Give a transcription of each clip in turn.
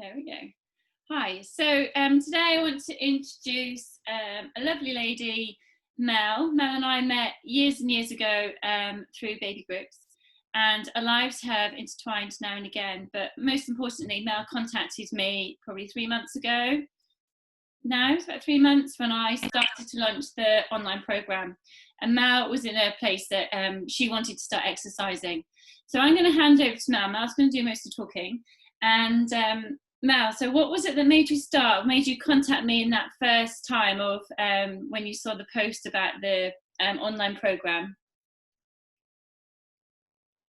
There we go. Hi. So today I want to introduce a lovely lady, Mel. Mel and I met years and years ago through baby groups, and our lives have intertwined now and again. But most importantly, Mel contacted me probably 3 months ago. Now it's about 3 months when I started to launch the online program, and Mel was in a place that she wanted to start exercising. So I'm going to hand over to Mel. Mel's going to do most of the talking, and Mel, so what was it that made you contact me in that first time of when you saw the post about the online program?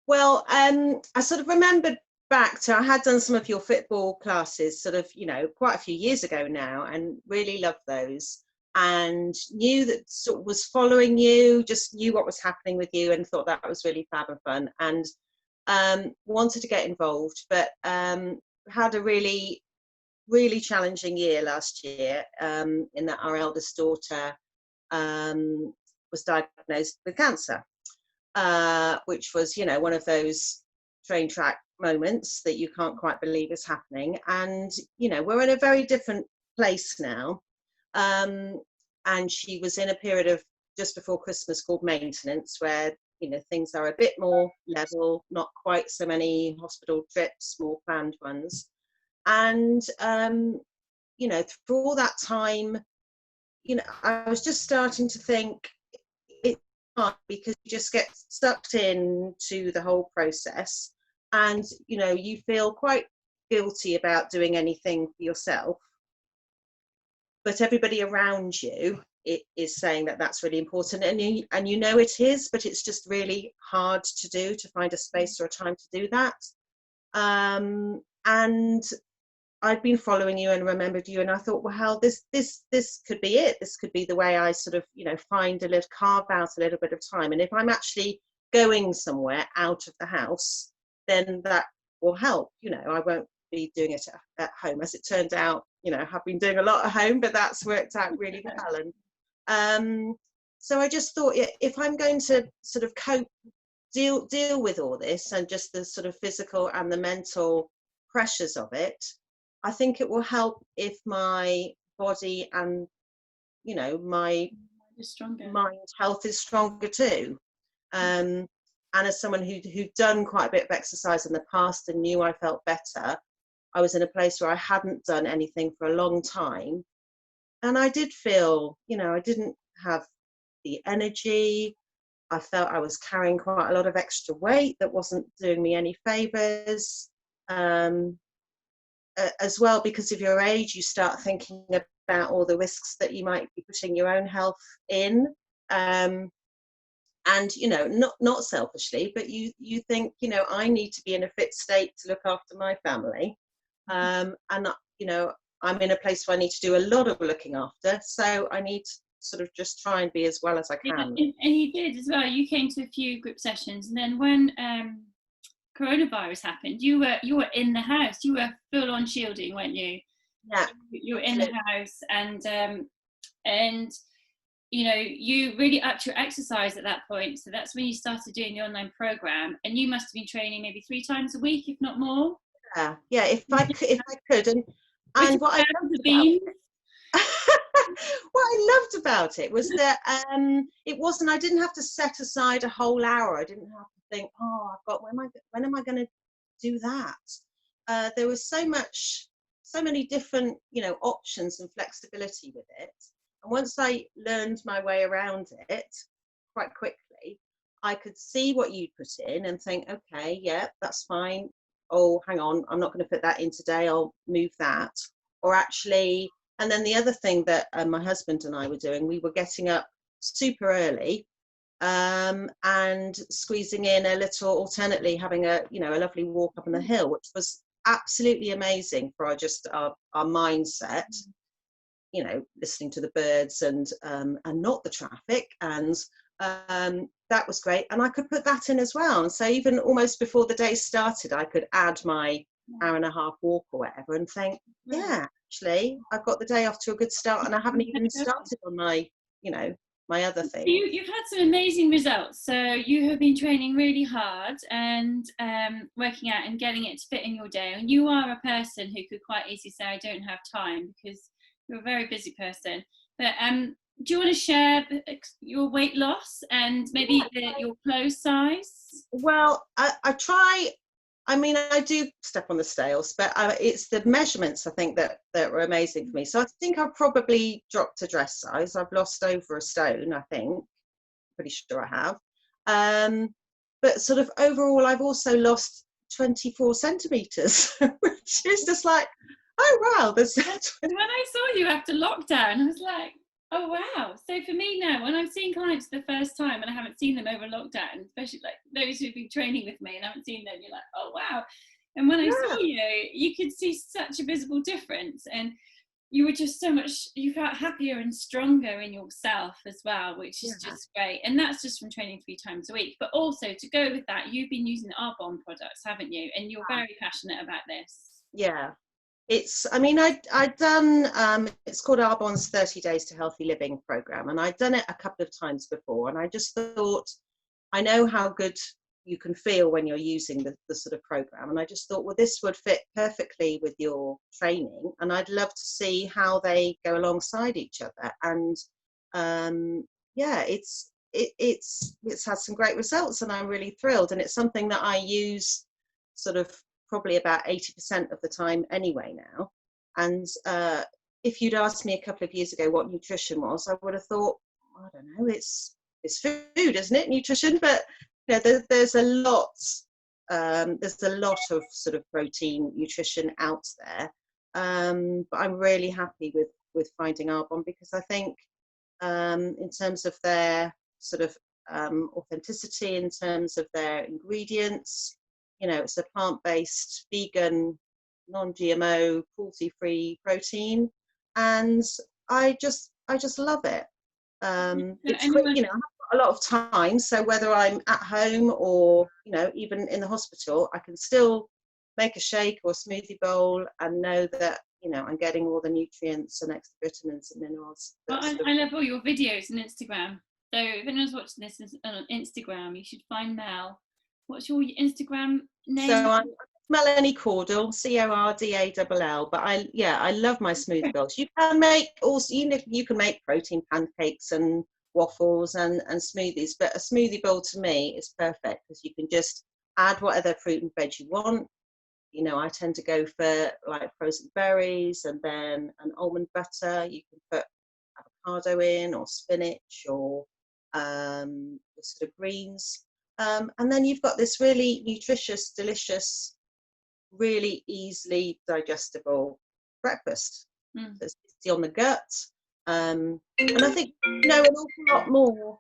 Well, I sort of remembered back to, I had done some of your football classes sort of, quite a few years ago now, and really loved those, and knew that sort of was following you, just knew what was happening with you, and thought that was really fab and fun, and wanted to get involved, but had a really, really challenging year last year, in that our eldest daughter was diagnosed with cancer, which was, one of those train track moments that you can't quite believe is happening. And, we're in a very different place now. And she was in a period of just before Christmas called maintenance, where, things are a bit more level, not quite so many hospital trips, more planned ones. And, through all that time, I was just starting to think it's hard because you just get sucked into the whole process, and, you feel quite guilty about doing anything for yourself. But everybody around you is saying that that's really important, and it is, but it's just really hard to do, to find a space or a time to do that. And I'd been following you and remembered you, and I thought, well, this could be it. This could be the way I sort of, carve out a little bit of time. And if I'm actually going somewhere out of the house, then that will help. I won't be doing it at home. As it turned out, I've been doing a lot at home, but that's worked out really well. And so I just thought, if I'm going to sort of deal with all this, and just the sort of physical and the mental pressures of it, I think it will help if my body and, my mind health is stronger too. And as someone who'd done quite a bit of exercise in the past and knew I felt better, I was in a place where I hadn't done anything for a long time. And I did feel, I didn't have the energy. I felt I was carrying quite a lot of extra weight that wasn't doing me any favours. As well, because of your age, you start thinking about all the risks that you might be putting your own health in. And, not selfishly, but you think, I need to be in a fit state to look after my family. And, I'm in a place where I need to do a lot of looking after. So I need to sort of just try and be as well as I can. And you did as well. You came to a few group sessions, and then when coronavirus happened, you were in the house. You were full on shielding, weren't you? Yeah. You were in the house, and you really upped your exercise at that point. So that's when you started doing the online program, and you must have been training maybe 3 times a week, if not more. Yeah. If I could, and what I what I loved about it was that it wasn't. I didn't have to set aside a whole hour. I didn't have to think, when am I going to do that? There was so many different, options and flexibility with it. And once I learned my way around it quite quickly, I could see what you'd put in and think, okay, yeah, that's fine. Oh, hang on, I'm not going to put that in today. I'll move that. Or actually, and then the other thing that my husband and I were doing, we were getting up super early, and squeezing in a little, alternately having a lovely walk up on the hill, which was absolutely amazing for our mindset, listening to the birds and not the traffic, and that was great. And I could put that in as well, and so even almost before the day started, I could add my hour and a half walk or whatever, and think, yeah, actually I've got the day off to a good start, and I haven't even started on my my other So things. you've had some amazing results. So you have been training really hard and working out and getting it to fit in your day. And you are a person who could quite easily say, I don't have time, because you're a very busy person. But do you want to share your weight loss and maybe your clothes size? Well, I try. I mean, I do step on the scales, but it's the measurements, I think, that were amazing for me. So I think I've probably dropped a dress size. I've lost over a stone, I think. Pretty sure I have. But sort of overall, I've also lost 24 centimetres, which is just like, oh, wow. There's When I saw you after lockdown, I was like, oh, wow. So for me now, when I'm seeing clients for the first time and I haven't seen them over lockdown, especially like those who've been training with me and I haven't seen them, you're like, oh, wow. And when I saw you, you could see such a visible difference. And you were just so much, you felt happier and stronger in yourself as well, which is just great. And that's just from training 3 times a week. But also to go with that, you've been using the Arbonne products, haven't you? And you're very passionate about this. Yeah. It's, I mean, I'd done, it's called Arbonne's 30 Days to Healthy Living program. And I'd done it a couple of times before. And I just thought, I know how good you can feel when you're using the sort of program. And I just thought, well, this would fit perfectly with your training. And I'd love to see how they go alongside each other. And yeah, it's had some great results and I'm really thrilled. And it's something that I use sort of probably about 80% of the time anyway now. And if you'd asked me a couple of years ago what nutrition was, I would have thought, I don't know, it's food, isn't it, nutrition? But you know, there's a lot of sort of protein nutrition out there. But I'm really happy with finding Arbonne, because I think in terms of their sort of authenticity, in terms of their ingredients, you know, it's a plant-based, vegan, non-GMO, cruelty-free protein, and I just love it. It's quick, you know, I have got a lot of time, so whether I'm at home or, you know, even in the hospital, I can still make a shake or a smoothie bowl and know that, you know, I'm getting all the nutrients and extra vitamins and minerals. Well, I love all your videos on Instagram. So if anyone's watching this on Instagram, you should find Mel. What's your Instagram name? So I'm Melanie Cordell, Cordall, but I love my smoothie bowls. You can make also, you can make protein pancakes and waffles and smoothies, but a smoothie bowl to me is perfect because you can just add whatever fruit and veg you want. You know, I tend to go for like frozen berries and then an almond butter. You can put avocado in or spinach or sort of greens. And then you've got this really nutritious, delicious, really easily digestible breakfast. It's easy on the gut. And I think we know an awful lot more.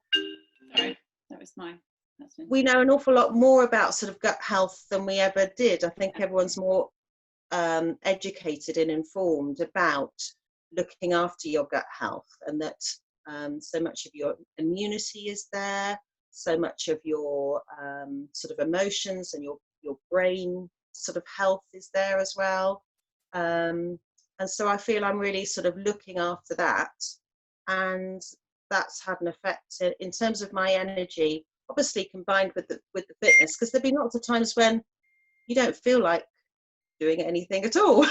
Sorry, that was mine. We know an awful lot more about sort of gut health than we ever did. I think everyone's more educated and informed about looking after your gut health, and that so much of your immunity is there, so much of your sort of emotions and your brain sort of health is there as well. And so I feel I'm really sort of looking after that, and that's had an effect in terms of my energy, obviously combined with the fitness, because there've been lots of times when you don't feel like doing anything at all.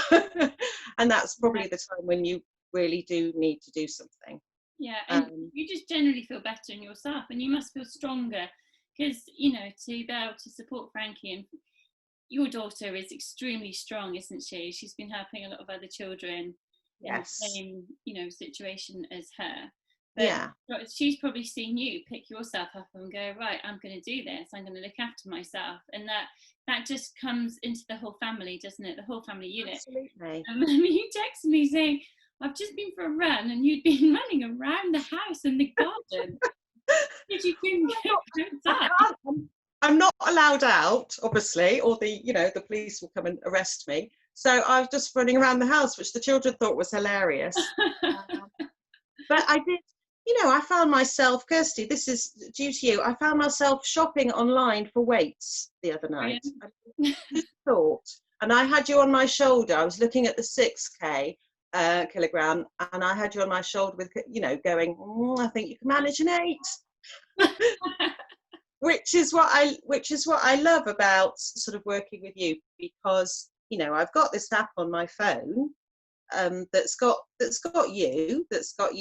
And that's probably the time when you really do need to do something. Yeah, and you just generally feel better in yourself, and you must feel stronger because, you know, to be able to support Frankie, and your daughter is extremely strong, isn't she? She's been helping a lot of other children in the same, you know, situation as her. But she's probably seen you pick yourself up and go, right, I'm going to do this. I'm going to look after myself. And that just comes into the whole family, doesn't it? The whole family unit. Absolutely. I mean, you texted me saying, I've just been for a run, and you'd been running around the house and the garden. Did you couldn't get outside? I'm not allowed out, obviously, or the police will come and arrest me. So I was just running around the house, which the children thought was hilarious. But I did, you know, I found myself, Kirsty, this is due to you, I found myself shopping online for weights the other night. I just thought, and I had you on my shoulder, I was looking at the 6K, kilogram, and I had you on my shoulder with, going, I think you can manage an 8. which is what I love about sort of working with you, because I've got this app on my phone, that's got you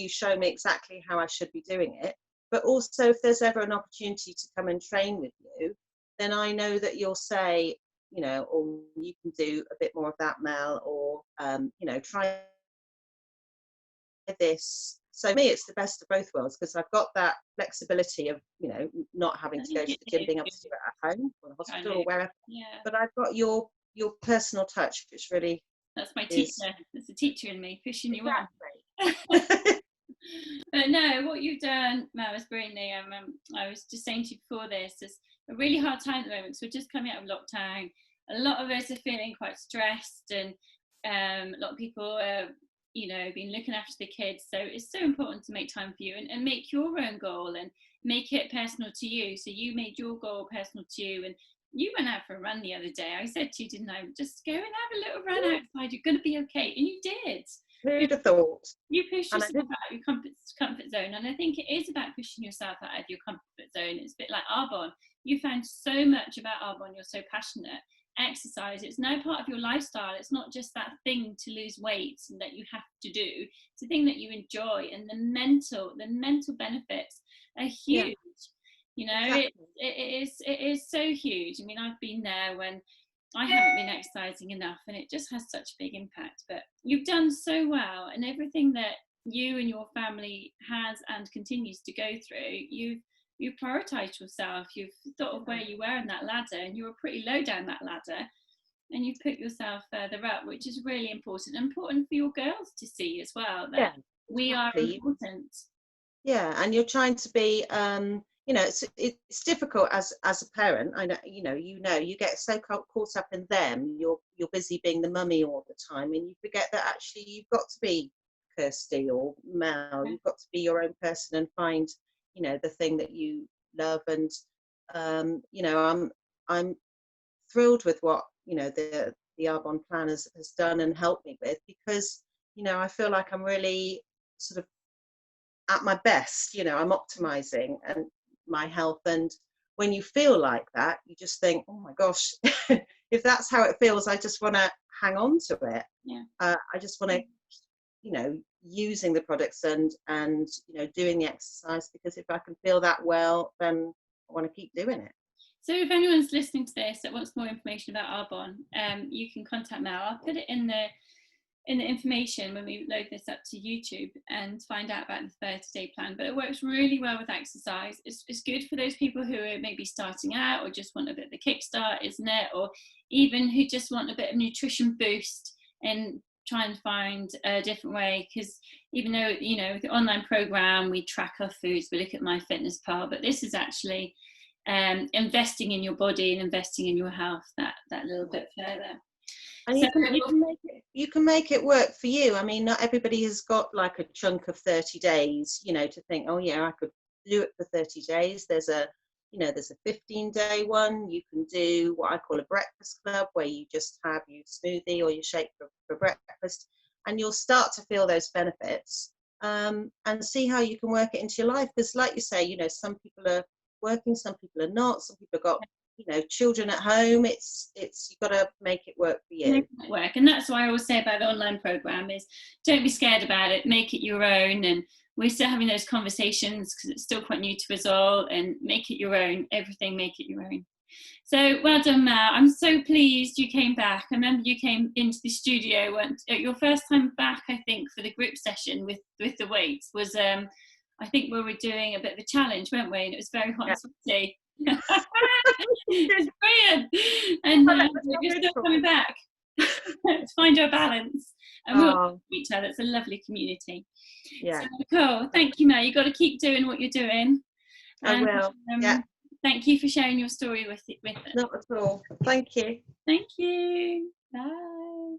showing me exactly how I should be doing it. But also, if there's ever an opportunity to come and train with you, then I know that you'll say, or you can do a bit more of that, Mel, or try this. So for me, it's the best of both worlds, because I've got that flexibility of not having to go to the gym, being able to do it at home or the hospital or wherever. Yeah. But I've got your personal touch, which really, that's my teacher. There's a teacher in me pushing you on. But no, what you've done, Mel, is brilliant. I was just saying to you before this, it's a really hard time at the moment, because we're just coming out of lockdown. A lot of us are feeling quite stressed, and a lot of people are been looking after the kids. So it's so important to make time for you, and make your own goal and make it personal to you. So you made your goal personal to you, and you went out for a run the other day. I said to you, didn't I, just go and have a little run outside, you're going to be okay. And you did. Who'd have thought? You pushed yourself out of your comfort zone, and I think it is about pushing yourself out of your comfort zone. It's a bit like Arbonne. You found so much about Arbonne. You're so passionate. Exercise, it's now part of your lifestyle. It's not just that thing to lose weight and that you have to do. It's a thing that you enjoy, and the mental benefits are huge. Exactly. It is so huge. I mean, I've been there when I haven't been exercising enough, and it just has such a big impact. But you've done so well, and everything that you and your family has and continues to go through, you've prioritised yourself. You've thought of where you were in that ladder, and you were pretty low down that ladder, and you've put yourself further up, which is really important for your girls to see as well, that we are important. Yeah, and you're trying to be it's difficult as a parent. I know you get so caught up in them. You're busy being the mummy all the time, and you forget that actually you've got to be Kirsty or Mel. You've got to be your own person and find the thing that you love. And I'm thrilled with what the Arbonne plan has done and helped me with, because I feel like I'm really sort of at my best. I'm optimizing and my health, and when you feel like that, you just think, oh my gosh, if that's how it feels, I just want to hang on to it. I just want to using the products and doing the exercise, because if I can feel that well, then I want to keep doing it. So if anyone's listening to this that wants more information about Arbonne, you can contact Mel. I'll put it in the information when we load this up to YouTube, and find out about the 30-day plan. But it works really well with exercise. It's good for those people who are maybe starting out, or just want a bit of a kickstart, isn't it? Or even who just want a bit of nutrition boost and try and find a different way. Because even though with the online program we track our foods, we look at MyFitnessPal, but this is actually investing in your body and investing in your health that little bit further. And you can make it work for you. I mean, not everybody has got like a chunk of 30 days, to think, oh yeah, I could do it for 30 days. There's a 15-day one. You can do what I call a breakfast club, where you just have your smoothie or your shake for breakfast, and you'll start to feel those benefits, and see how you can work it into your life. Because like you say, some people are working, some people are not, some people have got children at home. It's you've got to make it work for you. Make it work. And that's why I always say about the online program is, don't be scared about it, make it your own. And we're still having those conversations, because it's still quite new to us all, and make it your own. Everything, make it your own. So well done, Mel. I'm so pleased you came back. I remember you came into the studio your first time back, I think, for the group session with the weights was I think we were doing a bit of a challenge, weren't we? And it was very hot and sweaty. It's brilliant. And you're still coming back to find your balance, and we'll help each other. It's a lovely community. So cool. Thank you, Mel. You've got to keep doing what you're doing. I will. Thank you for sharing your story with us. Not at all. Thank you. Thank you. Bye.